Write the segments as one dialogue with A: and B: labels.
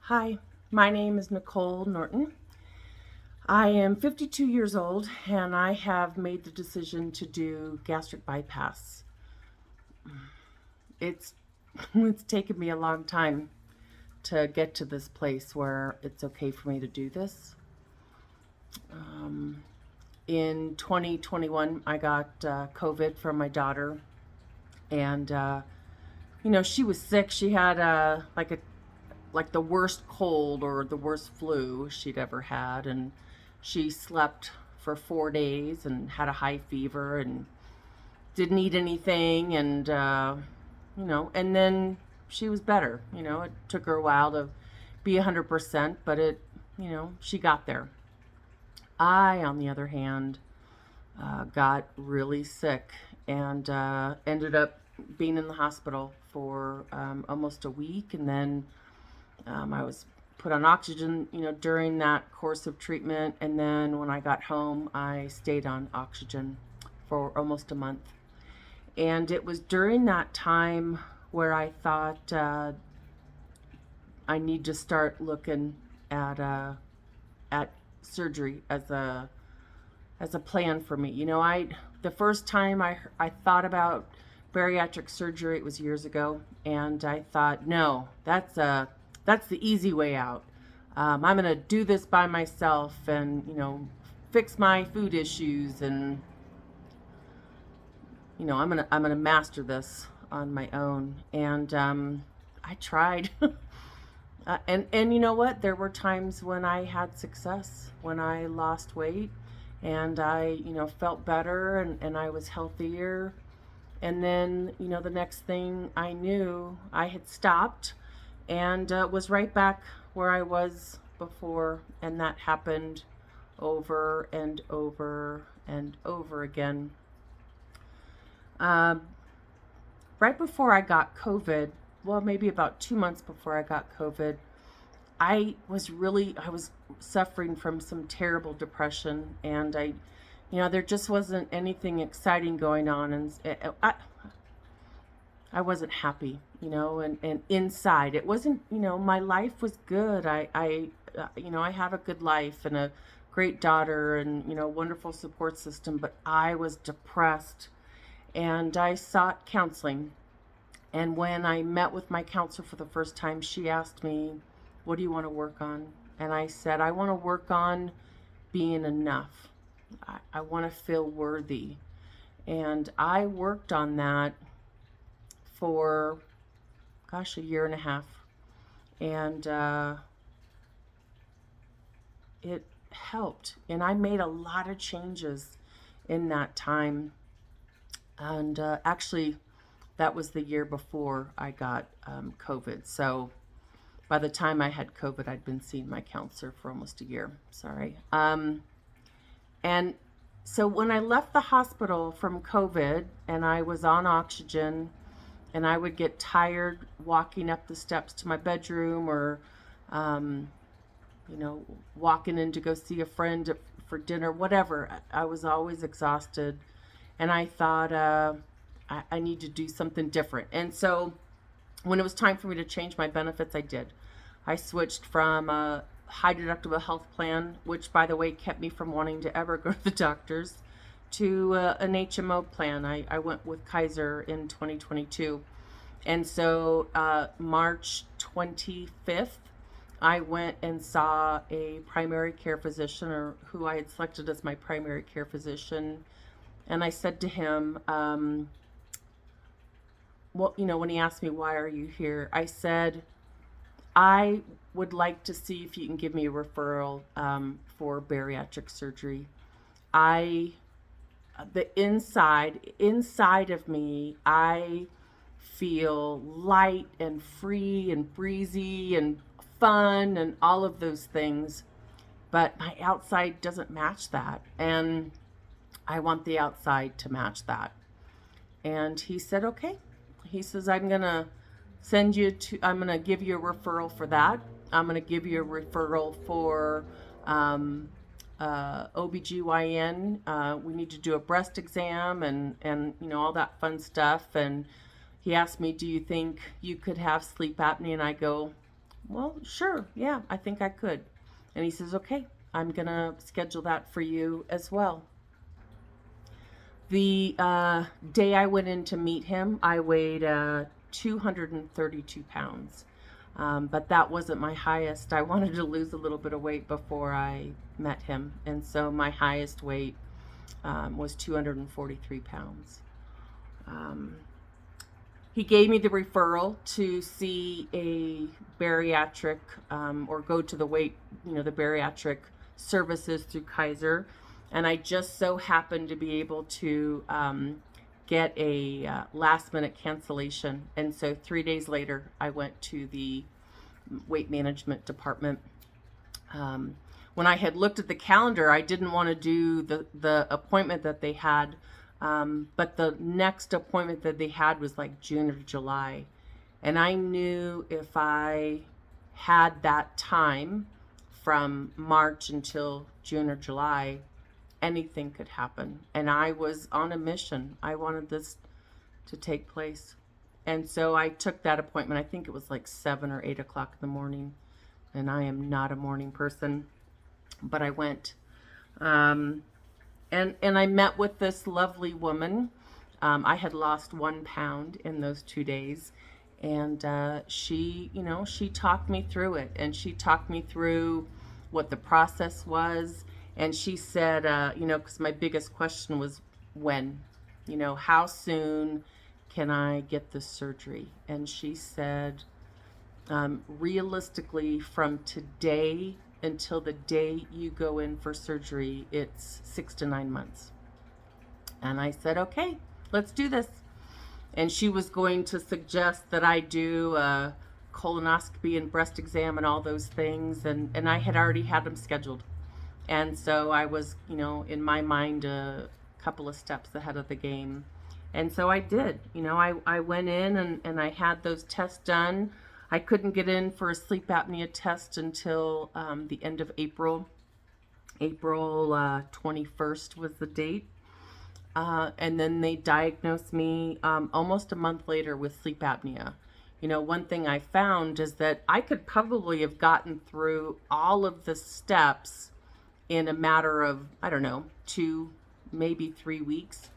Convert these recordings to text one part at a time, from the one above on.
A: Hi, my name is Nicole Norton. I am 52 years old and I have made the decision to do gastric bypass. It's it's taken me a long time to get to this place where it's okay for me to do this. Um, in 2021, I got COVID from my daughter, and she was sick. She had like the worst cold or the worst flu she'd ever had, and she slept for 4 days and had a high fever and didn't eat anything, and and then she was better. It took her a while to be 100%, but she got there. I, on the other hand, got really sick and ended up being in the hospital for almost a week, and then I was put on oxygen, during that course of treatment. And then when I got home, I stayed on oxygen for almost a month. And it was during that time where I thought I need to start looking at surgery as a plan for me. The first time I thought about bariatric surgery, it was years ago, and I thought, no, that's the easy way out. I'm gonna do this by myself, and fix my food issues, and I'm gonna master this on my own. And I tried. And you know what? There were times when I had success, when I lost weight, and I felt better, and I was healthier. And then the next thing I knew, I had stopped and was right back where I was before, and that happened over and over and over again. Um, right before I got COVID, well, maybe about 2 months before I got COVID, I was suffering from some terrible depression, and there just wasn't anything exciting going on, and I wasn't happy, and inside it wasn't, my life was good. I have a good life and a great daughter and, wonderful support system, but I was depressed, and I sought counseling. And when I met with my counselor for the first time, she asked me, what do you want to work on? And I said, I want to work on being enough. I want to feel worthy. And I worked on that for, gosh, a year and a half. And it helped. And I made a lot of changes in that time. And actually, that was the year before I got COVID. So by the time I had COVID, I'd been seeing my counselor for almost a year. Sorry. And so when I left the hospital from COVID and I was on oxygen, and I would get tired walking up the steps to my bedroom, or, walking in to go see a friend for dinner, whatever. I was always exhausted, and I thought I need to do something different. And so when it was time for me to change my benefits, I did. I switched from a high deductible health plan, which, by the way, kept me from wanting to ever go to the doctors, to an HMO plan. I went with Kaiser in 2022. And so March 25th, I went and saw a primary care physician, or who I had selected as my primary care physician. And I said to him, when he asked me, why are you here? I said, I would like to see if you can give me a referral for bariatric surgery. The inside of me, I feel light and free and breezy and fun and all of those things, but my outside doesn't match that, and I want the outside to match that. And he said, okay. He says, I'm gonna give you a referral for that. I'm gonna give you a referral for OBGYN. We need to do a breast exam and all that fun stuff. And he asked me, do you think you could have sleep apnea? And I go, well, sure, yeah, I think I could. And he says, okay, I'm going to schedule that for you as well. The day I went in to meet him, I weighed 232 pounds. But that wasn't my highest. I wanted to lose a little bit of weight before I met him. And so my highest weight was 243 pounds. Um, he gave me the referral to see a bariatric or go to the bariatric services through Kaiser. And I just so happened to be able to get a last minute cancellation. And so 3 days later, I went to the weight management department. When I had looked at the calendar, I didn't want to do the appointment that they had, but the next appointment that they had was like June or July. And I knew if I had that time from March until June or July, anything could happen. And I was on a mission. I wanted this to take place. And so I took that appointment. I think it was like 7 or 8 o'clock in the morning. And I am not a morning person, but I went. And I met with this lovely woman. I had lost 1 pound in those 2 days. And she talked me through it. And she talked me through what the process was. And she said, because my biggest question was when, how soon can I get this surgery? And she said, realistically, from today until the day you go in for surgery, it's 6 to 9 months. And I said, okay, let's do this. And she was going to suggest that I do a colonoscopy and breast exam and all those things. And I had already had them scheduled. And so I was, in my mind, a couple of steps ahead of the game. And so I did. I went in and I had those tests done. I couldn't get in for a sleep apnea test until the end of April. April 21st was the date. And then they diagnosed me almost a month later with sleep apnea. One thing I found is that I could probably have gotten through all of the steps in a matter of, 2, maybe 3 weeks.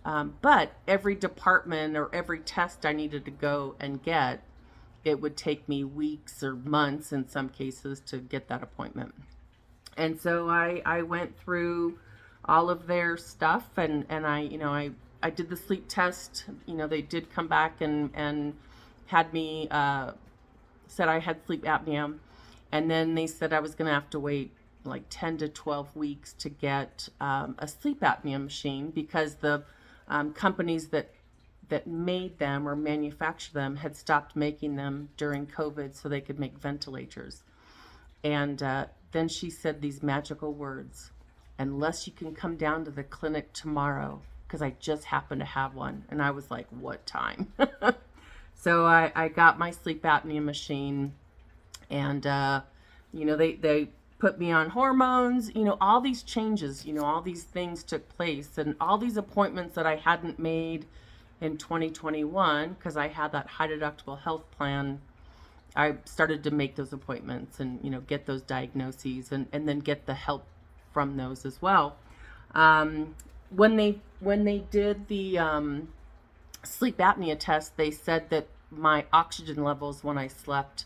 A: But every department or every test I needed to go and get, it would take me weeks or months in some cases to get that appointment. And so I went through all of their stuff and I did the sleep test. They did come back and had me, said I had sleep apnea. And then they said I was going to have to wait like 10 to 12 weeks to get a sleep apnea machine because the companies that made them or manufactured them had stopped making them during COVID so they could make ventilators. And then she said these magical words, unless you can come down to the clinic tomorrow, because I just happen to have one. And I was like, what time? So I got my sleep apnea machine and, they put me on hormones, all these changes, all these things took place and all these appointments that I hadn't made in 2021 because I had that high deductible health plan. I started to make those appointments and, get those diagnoses and then get the help from those as well. When they did the sleep apnea test, they said that my oxygen levels when I slept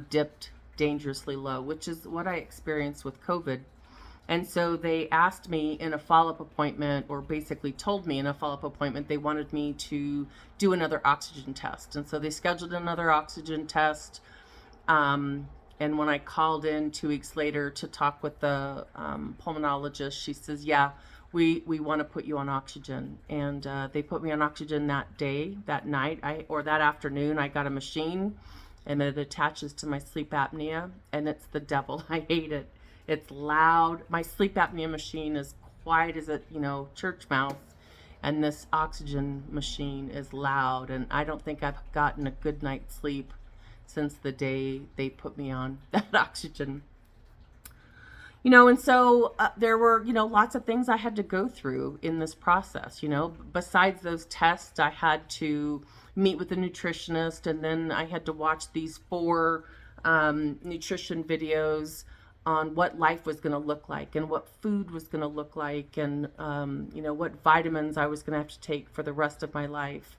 A: dipped dangerously low, which is what I experienced with COVID. And so they asked me in a follow-up appointment, or basically told me in a follow-up appointment, they wanted me to do another oxygen test. And so they scheduled another oxygen test. And when I called in 2 weeks later to talk with the pulmonologist, she says, yeah, we want to put you on oxygen. And they put me on oxygen that day, that night, or that afternoon. I got a machine and it attaches to my sleep apnea, and it's the devil. I hate it. It's loud. My sleep apnea machine is quiet as a, church mouse, and this oxygen machine is loud, and I don't think I've gotten a good night's sleep since the day they put me on that oxygen. And so there were, lots of things I had to go through in this process. Besides those tests, I had to meet with a nutritionist, and then I had to watch these 4 nutrition videos on what life was going to look like and what food was going to look like, and what vitamins I was going to have to take for the rest of my life.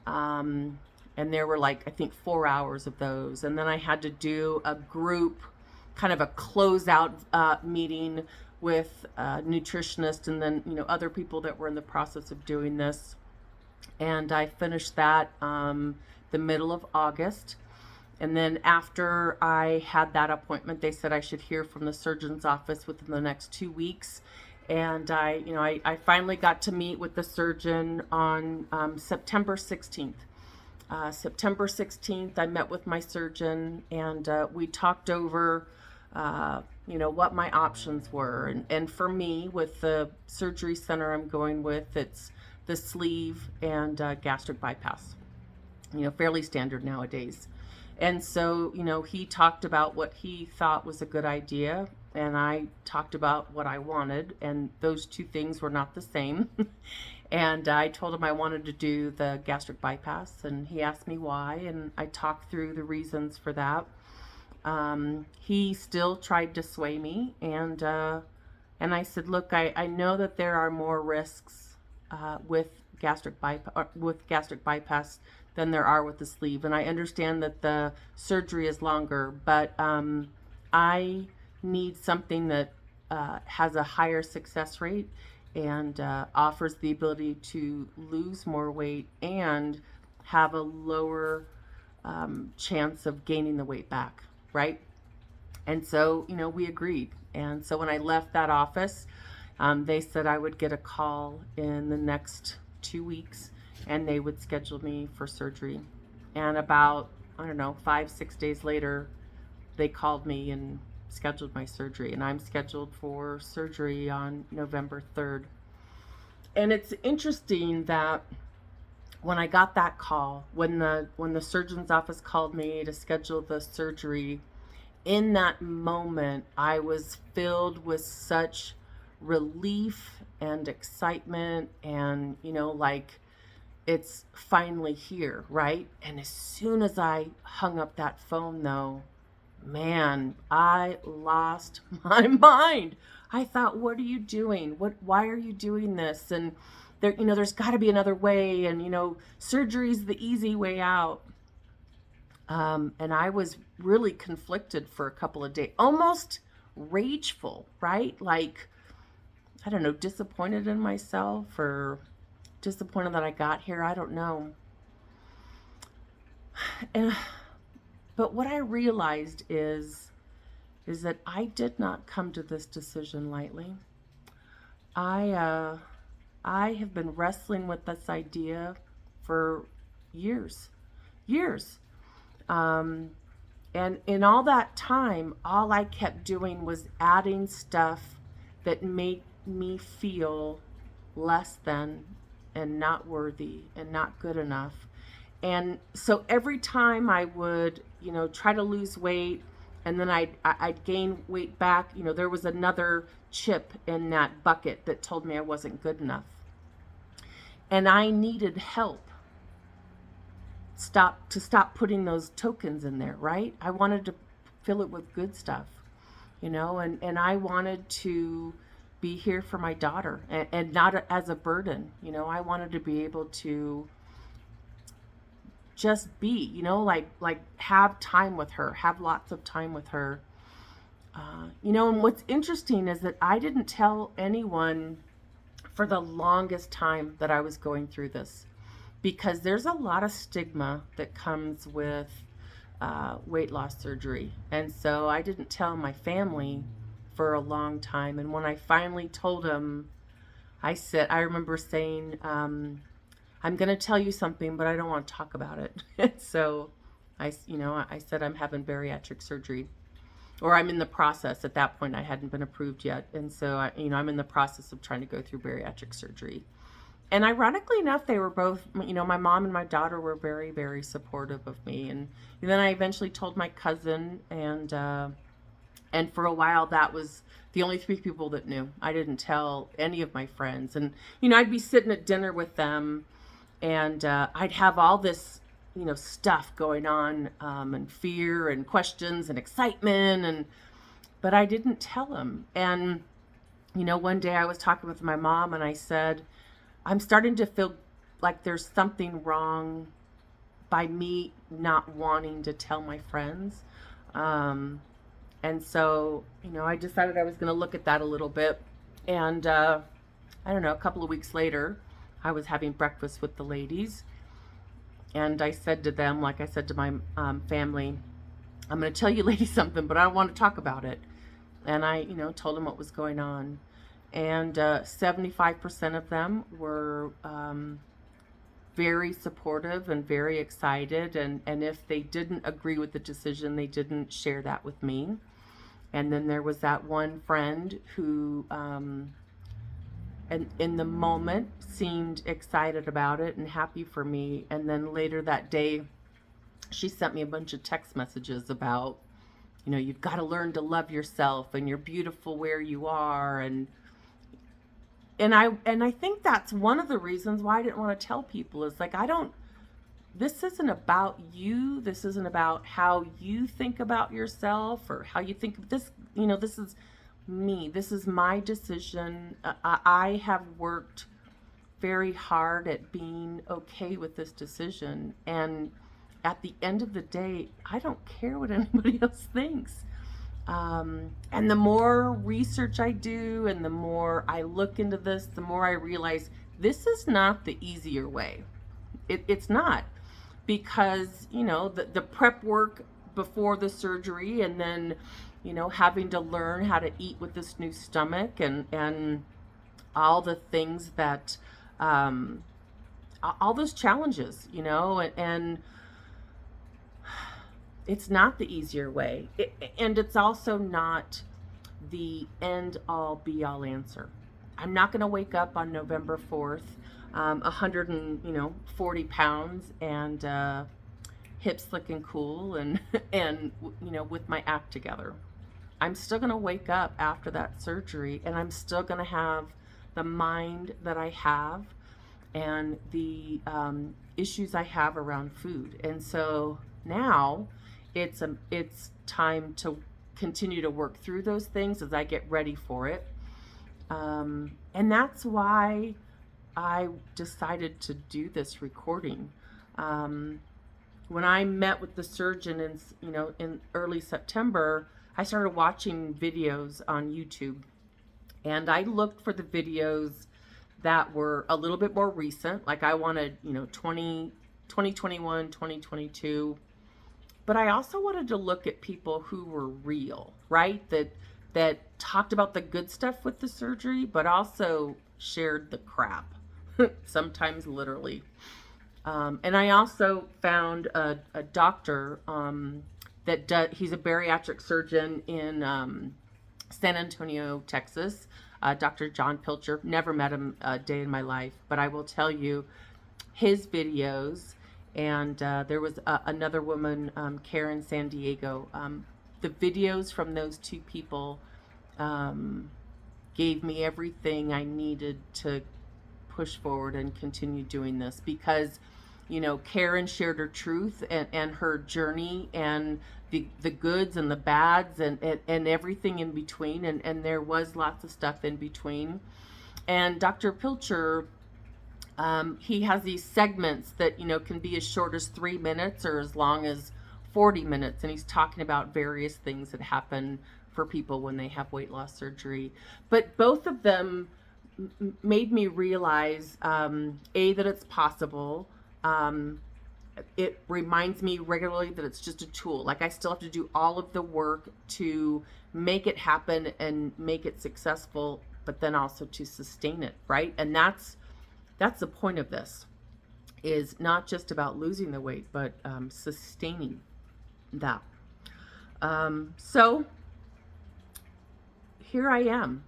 A: And there were like, I think 4 hours of those. And then I had to do a group, kind of a closeout meeting with a nutritionist, and then, other people that were in the process of doing this. And I finished that the middle of August. And then after I had that appointment, they said I should hear from the surgeon's office within the next 2 weeks. And I finally got to meet with the surgeon on September 16th. September 16th, I met with my surgeon, and we talked over, what my options were. And for me, with the surgery center I'm going with, it's the sleeve and gastric bypass, fairly standard nowadays. And so, he talked about what he thought was a good idea, and I talked about what I wanted, and those two things were not the same. And I told him I wanted to do the gastric bypass, and he asked me why, and I talked through the reasons for that. He still tried to sway me, and I said, look, I know that there are more risks with gastric bypass than there are with the sleeve, and I understand that the surgery is longer, but I need something that has a higher success rate and offers the ability to lose more weight and have a lower chance of gaining the weight back, right? And so, we agreed. And so when I left that office, they said I would get a call in the next 2 weeks, and they would schedule me for surgery. And about, 5-6 days later, they called me and scheduled my surgery, and I'm scheduled for surgery on November 3rd. And it's interesting that when I got that call, when the surgeon's office called me to schedule the surgery, in that moment I was filled with such relief and excitement, and like, it's finally here, right? And as soon as I hung up that phone, though, man, I lost my mind. I thought, what are you doing? Why are you doing this? And there's got to be another way. And, surgery's the easy way out. And I was really conflicted for a couple of days, almost rageful, right? Like, I don't know, disappointed in myself, or disappointed that I got here. I don't know. But what I realized is that I did not come to this decision lightly. I have been wrestling with this idea for years. And in all that time, all I kept doing was adding stuff that made me feel less than, and not worthy, and not good enough. And so every time I would, try to lose weight, and then I'd gain weight back, there was another chip in that bucket that told me I wasn't good enough. And I needed help to stop putting those tokens in there, right? I wanted to fill it with good stuff, and I wanted to be here for my daughter, and not as a burden. I wanted to be able to just be, like have time with her, have lots of time with her. And what's interesting is that I didn't tell anyone for the longest time that I was going through this, because there's a lot of stigma that comes with weight loss surgery. And so I didn't tell my family for a long time. And when I finally told them, I remember saying, I'm going to tell you something, but I don't want to talk about it. So I said I'm having bariatric surgery, or I'm in the process. At that point, I hadn't been approved yet. And so I'm in the process of trying to go through bariatric surgery. And ironically enough, they were both, my mom and my daughter were very, very supportive of me. And then I eventually told my cousin, and for a while that was the only 3 people that knew. I didn't tell any of my friends. And, I'd be sitting at dinner with them, and I'd have all this stuff going on, and fear and questions and excitement, but I didn't tell him. And one day I was talking with my mom and I said, I'm starting to feel like there's something wrong by me not wanting to tell my friends. And so, I decided I was going to look at that a little bit. And I don't know, a couple of weeks later, I was having breakfast with the ladies. And I said to them, like I said to my family, I'm going to tell you ladies something, but I don't want to talk about it. And I, told them what was going on. And 75% of them were very supportive and very excited. And if they didn't agree with the decision, they didn't share that with me. And then there was that one friend who, and in the moment, seemed excited about it and happy for me. And then later that day, she sent me a bunch of text messages about, you've got to learn to love yourself and you're beautiful where you are. And I think that's one of the reasons why I didn't want to tell people, is like, this isn't about you. This isn't about how you think about yourself or how you think of this. This is me. This is my decision. I have worked very hard at being okay with this decision. And at the end of the day, I don't care what anybody else thinks. And the more research I do and the more I look into this, the more I realize this is not the easier way. It's not, because, the prep work before the surgery, and then, having to learn how to eat with this new stomach, and all the things that, all those challenges, and it's not the easier way. And it's also not the end all be all answer. I'm not going to wake up on November 4th, 140 pounds and hips looking cool and with my act together. I'm still going to wake up after that surgery, and I'm still going to have the mind that I have and the issues I have around food. And so now it's time to continue to work through those things as I get ready for it. And that's why I decided to do this recording. When I met with the surgeon in early September, I started watching videos on YouTube, and I looked for the videos that were a little bit more recent. Like I wanted, 2021, 2022, but I also wanted to look at people who were real, right? That talked about the good stuff with the surgery, but also shared the crap, sometimes literally. And I also found a doctor he's a bariatric surgeon in San Antonio, Texas, Dr. John Pilcher. Never met him a day in my life, but I will tell you his videos. And there was another woman, Karen San Diego. The videos from those two people gave me everything I needed to push forward and continue doing this, because Karen shared her truth and her journey and the goods and the bads and everything in between, and there was lots of stuff in between. And Dr. Pilcher, he has these segments that can be as short as 3 minutes or as long as 40 minutes, and he's talking about various things that happen for people when they have weight loss surgery. But both of them made me realize, that it's possible. It reminds me regularly that it's just a tool. Like I still have to do all of the work to make it happen and make it successful, but then also to sustain it, right? And that's the point of this, is not just about losing the weight, but sustaining that. So here I am,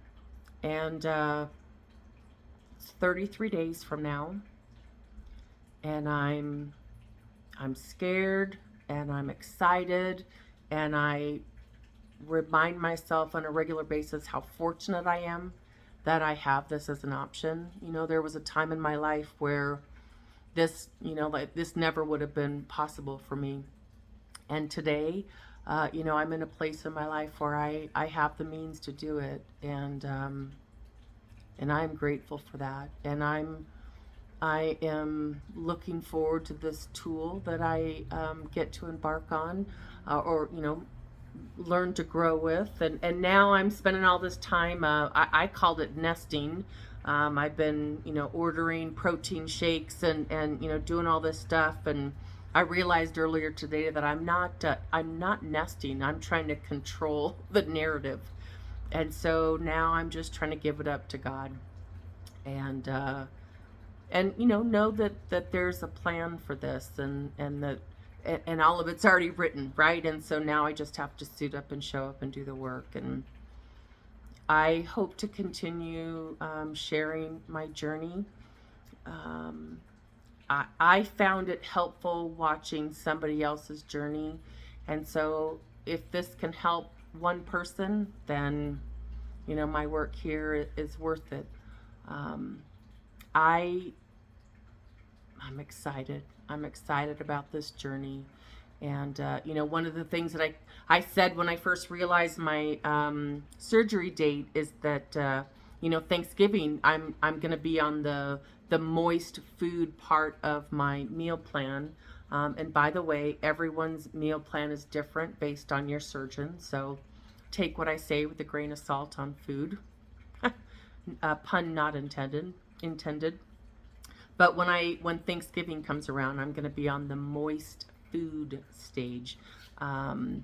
A: and it's 33 days from now, and I'm scared and I'm excited, and I remind myself on a regular basis how fortunate I am that I have this as an option. There was a time in my life where this, like this never would have been possible for me. And today, I'm in a place in my life where I have the means to do it, and I'm grateful for that. And I am looking forward to this tool that I get to embark on, or learn to grow with. And now I'm spending all this time. I called it nesting. I've been ordering protein shakes and doing all this stuff. And I realized earlier today that I'm not nesting. I'm trying to control the narrative. And so now I'm just trying to give it up to God, and know that there's a plan for this, and that and all of it's already written, right? And so now I just have to suit up and show up and do the work. And I hope to continue sharing my journey. I found it helpful watching somebody else's journey, and so if this can help one person, then my work here is worth it. I I'm excited. I'm excited about this journey. And, one of the things that I said when I first realized my surgery date is that, Thanksgiving, I'm going to be on the moist food part of my meal plan. And by the way, everyone's meal plan is different based on your surgeon. So take what I say with a grain of salt on food. Pun not intended. But when Thanksgiving comes around, I'm going to be on the moist food stage. And,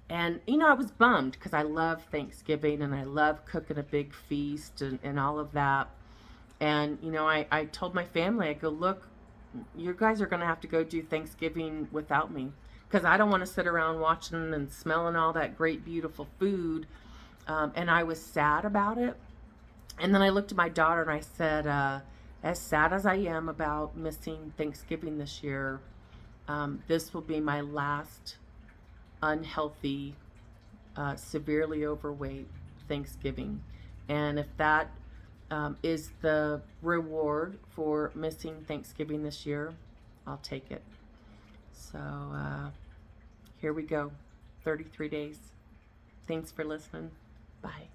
A: I was bummed because I love Thanksgiving and I love cooking a big feast and all of that. And, I told my family, I go, look, you guys are going to have to go do Thanksgiving without me because I don't want to sit around watching and smelling all that great, beautiful food. And I was sad about it. And then I looked at my daughter and I said, as sad as I am about missing Thanksgiving this year, this will be my last unhealthy, severely overweight Thanksgiving. And if that is the reward for missing Thanksgiving this year, I'll take it. So here we go, 33 days. Thanks for listening. Bye.